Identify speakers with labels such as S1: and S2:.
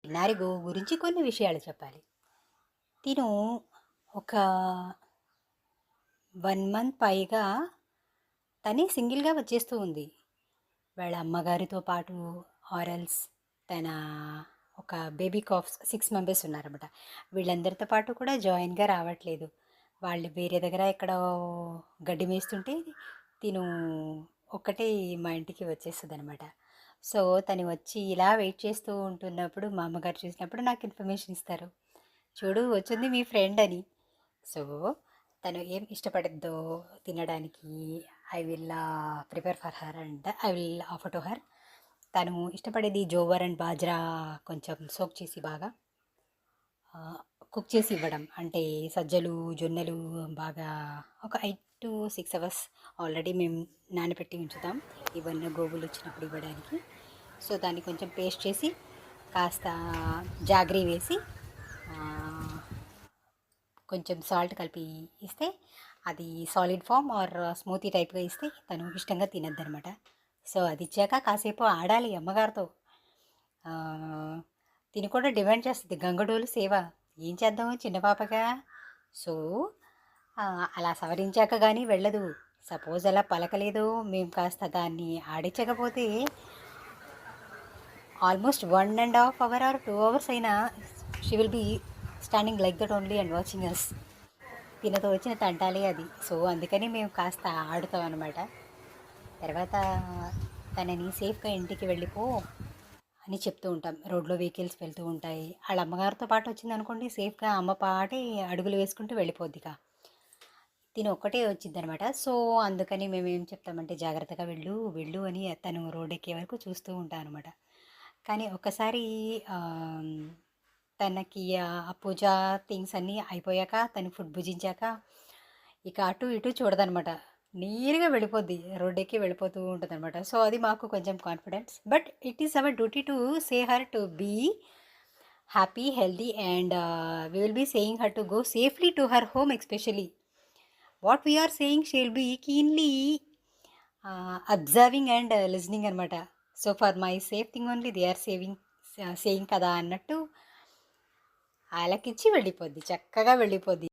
S1: చిన్నారి గోవు గురించి కొన్ని విషయాలు చెప్పాలి. తిను ఒక 1 మంత్ పైగా తనే సింగిల్గా వచ్చేస్తూ ఉంది. వాళ్ళ అమ్మగారితో పాటు ఆరల్స్ తన ఒక బేబీ కాఫ్స్ 6 మెంబర్స్ ఉన్నారన్నమాట. వీళ్ళందరితో పాటు కూడా జాయిన్గా రావట్లేదు. వాళ్ళు వేరే దగ్గర ఎక్కడో గడ్డి మేస్తుంటే తిను ఒక్కటే మా ఇంటికి వచ్చేస్తుంది అనమాట. సో తను వచ్చి ఇలా వెయిట్ చేస్తూ ఉంటున్నప్పుడు మా అమ్మగారు చూసినప్పుడు నాకు ఇన్ఫర్మేషన్ ఇస్తారు, చూడు వచ్చింది మీ ఫ్రెండ్ అని. సో తను ఏం ఇష్టపడద్దో తినడానికి I will prepare for her and I will offer to her. తను ఇష్టపడేది జోవర్ అండ్ బాజ్రా కొంచెం సోక్ చేసి బాగా కుక్ చేసి ఇవ్వడం, అంటే సజ్జలు జొన్నలు బాగా ఒక 8 to 6 అవర్స్ ఆల్రెడీ మేము నానబెట్టి ఉంచుతాం ఇవన్నీ గోవులు వచ్చినప్పుడు ఇవ్వడానికి. సో దాన్ని కొంచెం పేస్ట్ చేసి కాస్త జాగ్రీ వేసి కొంచెం సాల్ట్ కలిపి ఇస్తే అది సాలిడ్ ఫామ్ ఆర్ స్మూతీ టైప్గా ఇస్తే తను ఇష్టంగా తినద్దు అనమాట. సో అది ఇచ్చాక కాసేపు ఆడాలి అమ్మగారితో. తిని కూడా డిమాండ్ చేస్తుంది గంగడోలు సేవ, ఏం చేద్దాము చిన్న పాపగా. సో అలా సవరించాక కానీ వెళ్ళదు. సపోజ్ అలా పలకలేదు, మేము కాస్త దాన్ని ఆడించకపోతే ఆల్మోస్ట్ 1.5 hour or 2 hours అయినా she will be standing like that only and watching us. తినతో వచ్చిన తంటాలే అది. సో అందుకని మేము కాస్త ఆడుతాం అనమాట. తర్వాత తనని సేఫ్గా ఇంటికి వెళ్ళిపో అని చెప్తూ ఉంటాం. రోడ్లో వెహికల్స్ వెళ్తూ ఉంటాయి, వాళ్ళ అమ్మగారితో పాటు వచ్చింది అనుకోండి సేఫ్గా అమ్మ పాటే అడుగులు వేసుకుంటూ వెళ్ళిపోద్దిగా. తిని ఒక్కటే వచ్చింది అనమాట. సో అందుకని మేము ఏం చెప్తామంటే జాగ్రత్తగా వెళ్ళు వెళ్ళు అని తను రోడ్ ఎక్కే వరకు చూస్తూ ఉంటాను అనమాట. కానీ ఒక్కసారి తనకి ఆ పూజ థింగ్స్ అన్నీ అయిపోయాక తను ఫుడ్ భుజించాక ఇక అటు ఇటు చూడదనమాట, నీరుగా వెళ్ళిపోద్ది, రోడ్ ఎక్కి వెళ్ళిపోతూ ఉంటుంది అనమాట. సో అది మాకు కొంచెం confidence. But it is our duty to say her to be happy healthy and we will be saying her to go safely to her home. Especially what we're saying she will be keenly observing and listening అనమాట. So for my safe thing only they are saying కదా అన్నట్టు ఆలకిచ్చి వెళ్ళిపోద్ది, చక్కగా వెళ్ళిపోద్ది.